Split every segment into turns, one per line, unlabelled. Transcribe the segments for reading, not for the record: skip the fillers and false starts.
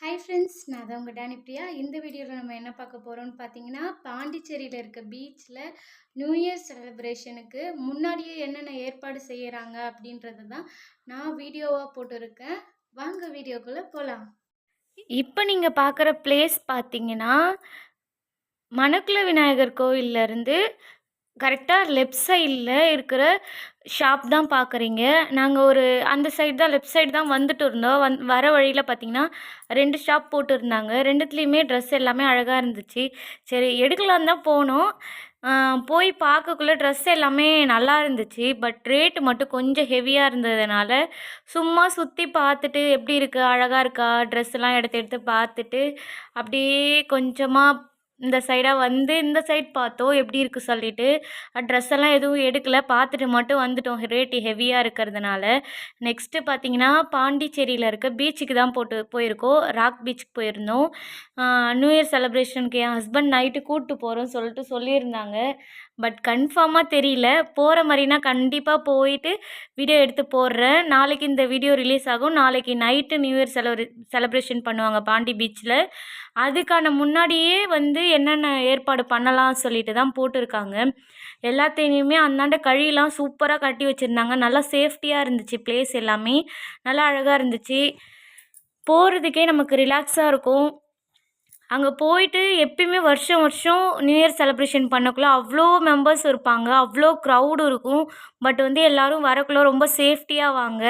Hi friends, நான் தான் உங்கள் டேனி பிரியா. இந்த வீடியோவில் நம்ம என்ன பார்க்க போகிறோம்னு பார்த்தீங்கன்னா, பாண்டிச்சேரியில் இருக்க பீச்சில் நியூ இயர் செலிப்ரேஷனுக்கு முன்னாடியே என்னென்ன ஏற்பாடு செய்கிறாங்க அப்படின்றது தான் நான் வீடியோவாக போட்டிருக்கேன். வாங்க வீடியோக்குள்ளே போகலாம். இப்போ நீங்கள் பார்க்குற பிளேஸ் பார்த்தீங்கன்னா, மணக்குள விநாயகர் கோவில்லேருந்து கரெக்டாக லெஃப்ட் சைடில் இருக்கிற ஷாப் தான் பார்க்குறீங்க. நாங்கள் அந்த சைடு தான், லெஃப்ட் சைடு தான் வந்துட்டு இருந்தோம். வர வழியில் பார்த்தீங்கன்னா 2 ஷாப் போட்டிருந்தாங்க. 2த்துலேயுமே ட்ரெஸ் எல்லாமே அழகாக இருந்துச்சு. சரி எடுக்கலான்னு தான் போனோம். போய் பார்க்கக்குள்ள ட்ரெஸ் எல்லாமே நல்லா இருந்துச்சு. பட் ரேட்டு மட்டும் கொஞ்சம் ஹெவியாக இருந்ததுனால சும்மா சுற்றி பார்த்துட்டு எப்படி இருக்குது, அழகாக இருக்கா, ட்ரெஸ்ஸெல்லாம் எடுத்து எடுத்து பார்த்துட்டு அப்படியே கொஞ்சமாக இந்த சைடாக வந்து இந்த சைட் பார்த்தோம் எப்படி இருக்குது சொல்லிட்டு. ட்ரெஸ் எல்லாம் எதுவும் எடுக்கல, பார்த்துட்டு மட்டும் வந்துட்டோம் ரேட்டு ஹெவியாக இருக்கிறதுனால. நெக்ஸ்ட்டு பார்த்தீங்கன்னா பாண்டிச்சேரியில் இருக்க பீச்சுக்கு தான் போயிருக்கோம். ராக் பீச்சுக்கு போயிருந்தோம். நியூ இயர் செலிப்ரேஷனுக்கு என் ஹஸ்பண்ட் நைட்டு கூப்பிட்டு போகிறோன்னு சொல்லிட்டு சொல்லியிருந்தாங்க. பட் கன்ஃபார்மாக தெரியல. போகிற மாதிரினா கண்டிப்பாக போயிட்டு வீடியோ எடுத்து போடுறேன். நாளைக்கு இந்த வீடியோ ரிலீஸ் ஆகும். நாளைக்கு நைட்டு நியூ இயர் செலிப்ரேஷன் பண்ணுவாங்க பாண்டி பீச்சில். அதுக்கான முன்னாடியே வந்து என்னென்ன ஏற்பாடு பண்ணலாம் சொல்லிட்டு தான் போட்டிருக்காங்க. எல்லாத்தையுமே அந்தாண்ட கழியெல்லாம் சூப்பராக கட்டி வச்சுருந்தாங்க. நல்லா சேஃப்டியாக இருந்துச்சு. பிளேஸ் எல்லாமே நல்லா அழகாக இருந்துச்சு. போகிறதுக்கே நமக்கு ரிலாக்ஸாக இருக்கும். அங்கே போயிட்டு எப்பயுமே வருஷம் வருஷம் நியூ இயர் செலிப்ரேஷன் பண்ணக்குள்ள அவ்வளோ மெம்பர்ஸ் இருப்பாங்க, அவ்வளோ க்ரௌடு இருக்கும். பட் வந்து எல்லோரும் வரக்குள்ள ரொம்ப சேஃப்டியாக வாங்க.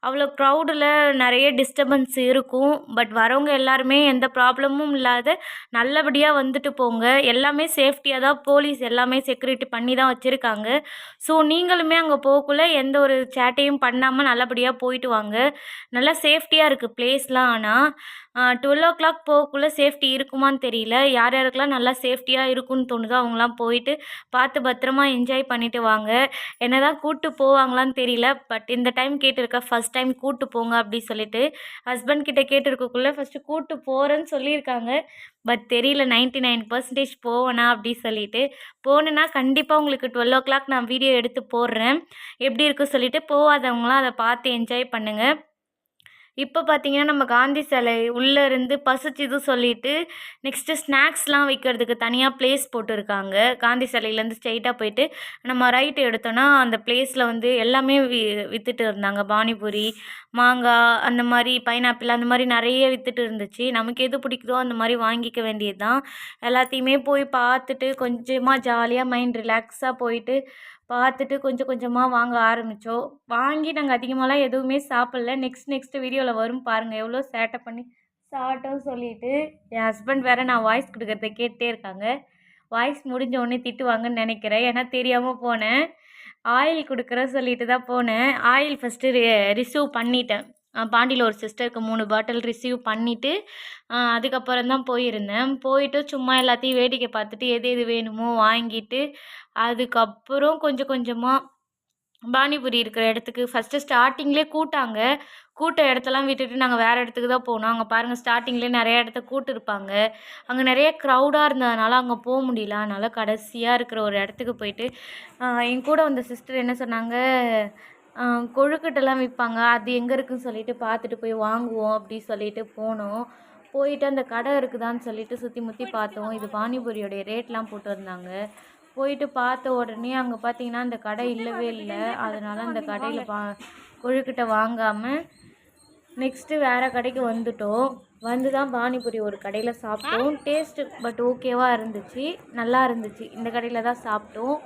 அவ்வளோ க்ரௌடில் நிறைய டிஸ்டர்பன்ஸ் இருக்கும். பட் வரவங்க எல்லாருமே எந்த ப்ராப்ளமும் இல்லாத நல்லபடியாக வந்துட்டு போங்க. எல்லாமே சேஃப்டியாக தான் போலீஸ் எல்லாமே செக்யூரிட்டி பண்ணி தான் வச்சுருக்காங்க. ஸோ நீங்களுமே அங்கே போகக்குள்ள எந்த ஒரு சேட்டையும் பண்ணாமல் நல்லபடியாக போயிட்டு வாங்க. நல்லா சேஃப்டியாக இருக்குது பிளேஸ்லாம். ஆனால் 12 போகக்குள்ளே சேஃப்டி இருக்குமான்னு தெரியல. யார் யாருக்கெல்லாம் நல்லா சேஃப்டியாக இருக்குன்னு தோணுதோ அவங்களாம் போயிட்டு பார்த்து பத்திரமா என்ஜாய் பண்ணிவிட்டு வாங்க. என்ன தான் கூப்பிட்டு போவாங்களான்னு தெரியல. பட் இந்த டைம் கேட்டிருக்கேன், ஃபஸ்ட் டைம் கூப்பிட்டு போங்க அப்படி சொல்லிட்டு. ஹஸ்பண்ட் கிட்ட கேட்டிருக்கக்குள்ளே ஃபஸ்ட்டு கூப்பிட்டு போகிறேன்னு சொல்லியிருக்காங்க. பட் தெரியல 99% போவேனா அப்படி சொல்லிட்டு. போனேன்னா கண்டிப்பாக உங்களுக்கு 12 நான் வீடியோ எடுத்து போடுறேன். எப்படி இருக்குது சொல்லிவிட்டு போகாதவங்களாம் அதை பார்த்து என்ஜாய் பண்ணுங்கள். இப்போ பார்த்தீங்கன்னா நம்ம காந்தி சிலை உள்ளே இருந்து பசிச்சுது சொல்லிட்டு நெக்ஸ்ட்டு ஸ்நாக்ஸ்லாம் வைக்கிறதுக்கு தனியாக பிளேஸ் போட்டிருக்காங்க. காந்தி சிலையிலேருந்து ஸ்ட்ரெயிட்டாக போயிட்டு நம்ம ரைட்டு எடுத்தோன்னா அந்த பிளேஸில் வந்து எல்லாமே விற்றுட்டு இருந்தாங்க. பானிபூரி, மாங்காய், அந்த மாதிரி பைனாப்பிள், அந்த மாதிரி நிறைய விற்றுட்டு இருந்துச்சு. நமக்கு எது பிடிக்குதோ அந்த மாதிரி வாங்கிக்க வேண்டியது தான். எல்லாத்தையுமே போய் பார்த்துட்டு கொஞ்சமாக ஜாலியாக மைண்ட் ரிலாக்ஸாக போயிட்டு பார்த்துட்டு கொஞ்சம் கொஞ்சமாக வாங்க ஆரம்பித்தோம். வாங்கி நாங்கள் அதிகமாகலாம் எதுவுமே சாப்பிடல. நெக்ஸ்ட் வீடியோவில் வரும் பாருங்கள், எவ்வளோ சேட்டை பண்ணி சாப்பிட்டோன்னு சொல்லிட்டு. என் ஹஸ்பண்ட் வேறு நான் வாய்ஸ் கொடுக்குறத கேட்டே இருக்காங்க. வாய்ஸ் முடிஞ்ச உடனே திட்டுவாங்கன்னு நினைக்கிறேன். ஏன்னா தெரியாமல் போனேன். ஆயில் கொடுக்குறேன் சொல்லிட்டு தான் போனேன். ஆயில் ஃபஸ்ட்டு ரிசீவ் பண்ணிட்டேன். பாண்டியில் ஒரு சிஸ்டருக்கு 3 பாட்டில் ரிசீவ் பண்ணிவிட்டு அதுக்கப்புறம் தான் போயிருந்தேன். போயிட்டு சும்மா எல்லாத்தையும் வேடிக்கை பார்த்துட்டு எது எது வேணுமோ வாங்கிட்டு அதுக்கப்புறம் கொஞ்சம் கொஞ்சமாக பானிபூரி இருக்கிற இடத்துக்கு ஃபஸ்ட்டு ஸ்டார்டிங்லேயே கூட்ட இடத்தெல்லாம் விட்டுட்டு நாங்கள் வேறு இடத்துக்கு தான் போனோம். அங்கே பாருங்கள் ஸ்டார்டிங்லேயே நிறையா இடத்த கூட்டிருப்பாங்க. அங்கே நிறைய க்ரௌடாக இருந்ததுனால அங்கே போக முடியல. அதனால் கடைசியாக இருக்கிற ஒரு இடத்துக்கு போயிட்டு என் கூட வந்த சிஸ்டர் என்ன சொன்னாங்க, கொழுக்கட்டெல்லாம் விற்பாங்க, அது எங்கே இருக்குதுன்னு சொல்லிட்டு பார்த்துட்டு போய் வாங்குவோம் அப்படி சொல்லிட்டு போனோம். போயிட்டு அந்த கடை இருக்குதான்னு சொல்லிட்டு சுற்றி முற்றி பார்த்தோம். இது பானிபூரியோடைய ரேட்லாம் போட்டிருந்தாங்க. போயிட்டு பார்த்த உடனே அங்கே பார்த்தீங்கன்னா அந்த கடை இல்லவே இல்லை. அதனால் அந்த கடையில் கொழுக்கட்டை வாங்காமல் நெக்ஸ்ட்டு வேறு கடைக்கு வந்துட்டோம். வந்து தான் பானிபூரி ஒரு கடையில் சாப்பிட்டோம். டேஸ்ட்டு பட் ஓகேவாக இருந்துச்சு, நல்லா இருந்துச்சு. இந்த கடையில் தான் சாப்பிட்டோம்.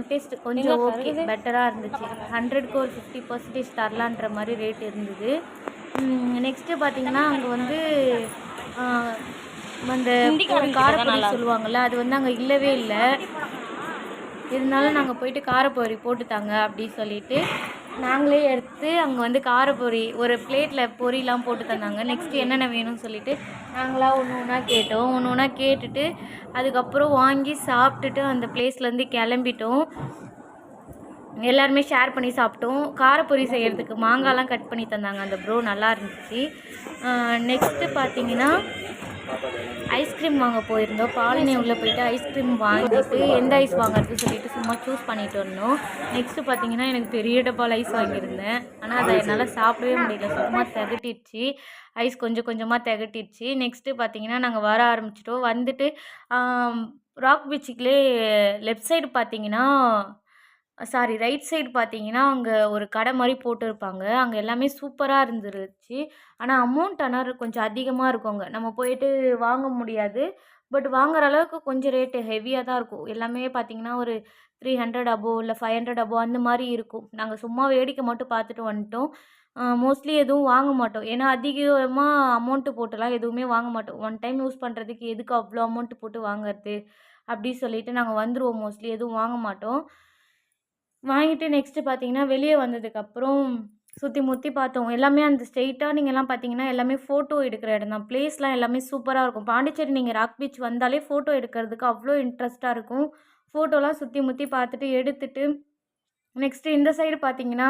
டேஸ்ட்டு கொஞ்சம் ஓகே, பெட்டராக இருந்துச்சு. 100க்கு ஒரு 50% தரலான்ற மாதிரி ரேட் இருந்தது. நெக்ஸ்ட்டு பார்த்திங்கன்னா அங்கே வந்து அந்த காரப்பொரி சொல்லுவாங்கள்ல, அது வந்து அங்கே இல்லவே இல்லை. இருந்தாலும் நாங்கள் போயிட்டு காரப்பொரி போட்டுத்தாங்க அப்படி சொல்லிவிட்டு நாங்களே எடுத்து அங்கே வந்து காரப்பொரி ஒரு பிளேட்டில் பொரிலாம் போட்டு தந்தாங்க. நெக்ஸ்ட்டு என்னென்ன வேணும்னு சொல்லிவிட்டு நாங்களாம் ஒன்று ஒன்றா கேட்டோம். ஒன்று ஒன்றா கேட்டுட்டு அதுக்கப்புறம் வாங்கி சாப்பிட்டுட்டு அந்த பிளேஸ்லேருந்து கிளம்பிட்டோம். எல்லாருமே ஷேர் பண்ணி சாப்பிட்டோம். காரப்பொரி செய்கிறதுக்கு மாங்காய்லாம் கட் பண்ணி தந்தாங்க அந்த ப்ரோ, நல்லா இருந்துச்சு. நெக்ஸ்ட்டு பார்த்திங்கன்னா ஐஸ்கிரீம் வாங்க போயிருந்தோம். பாலினி உள்ளே போயிட்டு ஐஸ்கிரீம் வாங்கிட்டு எந்த ஐஸ் வாங்குறது சொல்லிட்டு சும்மா சூஸ் பண்ணிட்டு வந்தோம். நெக்ஸ்ட்டு பார்த்தீங்கன்னா எனக்கு பெரிய டப்பால் ஐஸ் வாங்கியிருந்தேன். ஆனால் அதை என்னால் சாப்பிடவே முடியல. சுத்தமாக திகட்டிடுச்சு. ஐஸ் கொஞ்சம் கொஞ்சமாக திகட்டிடுச்சு. நெக்ஸ்ட்டு பார்த்தீங்கன்னா நாங்கள் வர ஆரம்பிச்சிட்டோம். வந்துட்டு ராக் பீச்சுக்குள்ளே லெஃப்ட் சைடு பார்த்தீங்கன்னா ரைட் சைடு பார்த்தீங்கன்னா, அங்க ஒரு கடை மாரி போட்டிருப்பாங்க. அங்க எல்லாமே சூப்பரா இருந்துருச்சு. ஆனால் கொஞ்சம் அதிகமா இருக்குங்க. நம்ம போயிட்டு வாங்க முடியாது. பட் வாங்குற அளவுக்கு கொஞ்சம் ரேட்டு ஹெவியா தான் இருக்கும். எல்லாமே பார்த்தீங்கன்னா, ஒரு 300 அபோவ் இல்ல 500 அபோவ் அந்த மாரி இருக்கும். நாங்க சும்மா வேடிக்கை மட்டும் பார்த்துட்டு வந்துட்டோம். மோஸ்ட்லி எதுவும் வாங்க மாட்டோம். ஏன்னா, அதிகமா அமௌண்ட் போட்டுலாம் எதுவுமே வாங்க மாட்டோம். ஒன் டைம் யூஸ் பண்ணுறதுக்கு எதுக்கு அவ்ளோ அமௌண்ட் போட்டு வாங்குறது? அப்டி சொல்லிட்டு நாங்க வந்துருவோம் மோஸ்ட்லி எதுவும் வாங்க மாட்டோம். வாங்கிட்டு நெக்ஸ்ட்டு பார்த்தீங்கன்னா, வெளிய வந்ததுக்கப்புறம் சுத்தி முத்தி பார்த்தோம். எல்லாமே அந்த ஸ்ட்ரெயிட்டா நீங்கலாம் பார்த்தீங்கன்னா, எல்லாமே ஃபோட்டோ எடுக்கிற இடம் தான். பிளேஸ்லாம் எல்லாமே சூப்பரா இருக்கும். பாண்டிச்சேரி நீங்க ராக் பீச் வந்தாலே ஃபோட்டோ எடுக்கிறதுக்கு அவ்ளோ இன்ட்ரெஸ்ட்டா இருக்கும். ஃபோட்டோலாம் சுத்தி முத்தி பார்த்துட்டு எடுத்துட்டு நெக்ஸ்ட்டு இந்த சைடு பார்த்தீங்கன்னா,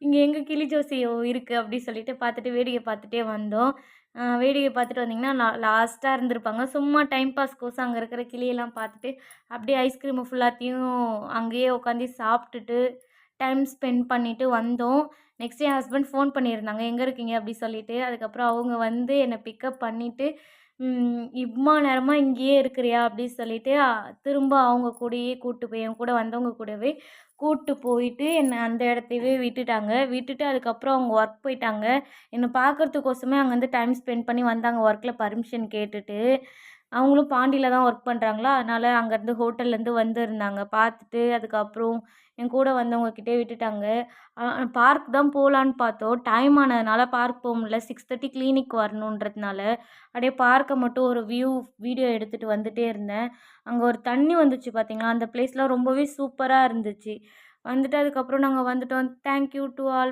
இங்க எங்க கிளி ஜோசியம் இருக்கு அப்டி சொல்லிட்டு பார்த்துட்டு வேடிக்கை பார்த்துட்டே வந்தோம். வேடிக்கை பார்த்துட்டு வந்தீங்கன்னா, லாஸ்ட்டா இருந்திருப்பாங்க. சும்மா டைம் பாஸ்க்கோசம் அங்க இருக்கிற கிளியெல்லாம் பார்த்துட்டு, அப்டியே ஐஸ்கிரீம ஃபுல்லாத்தையும் அங்கேயே உட்காந்து சாப்ட்டுட்டு, டைம் ஸ்பெண்ட் பண்ணிட்டு வந்தோம். நெக்ஸ்ட்டு என் ஹஸ்பண்ட் ஃபோன் பண்ணியிருந்தாங்க. எங்க இருக்கீங்க அப்டி சொல்லிட்டு. அதுக்கப்புறம் அவங்க வந்து என்ன பிக்கப் பண்ணிட்டு, இம்மா நேரமா இங்கேயே இருக்கிறியா அப்டி சொல்லிட்டு, திரும்ப அவங்க கூடயே கூட்டு போய் என் கூட வந்தவங்க கூடவே கூட்டு போயிட்டு என்ன அந்த இடத்தையவே விட்டுட்டாங்க. விட்டுட்டு அதுக்கப்புறம் அவங்க ஒர்க் போயிட்டாங்க. என்ன பார்க்கறதுக்கோசமே அங்க வந்து டைம் ஸ்பெண்ட் பண்ணி வந்தாங்க ஒர்க்ல பர்மிஷன் கேட்டுட்டு. அவங்களும் பாண்டியில தான் ஒர்க் பண்றாங்களா, அதனால அங்கேருந்து ஹோட்டல்லேருந்து வந்திருந்தாங்க. பார்த்துட்டு அதுக்கப்புறம் என் கூட வந்தவங்க கிட்டயே விட்டுட்டாங்க. பார்க் தான் போலான்னு பார்த்தோம். டைம் ஆனதுனால பார்க் போ முடியல. 6:30 கிளினிக் வரணுன்றதுனால, அப்படியே பார்க்க மட்டும் ஒரு வீடியோ எடுத்துட்டு வந்துட்டே இருந்தேன். அங்க ஒரு தண்ணி வந்துச்சு பார்த்தீங்களா, அந்த பிளேஸ்லாம் ரொம்பவே சூப்பரா இருந்துச்சு. வந்துட்டு அதுக்கப்புறம் நாங்க வந்துட்டோம். Thank you to all.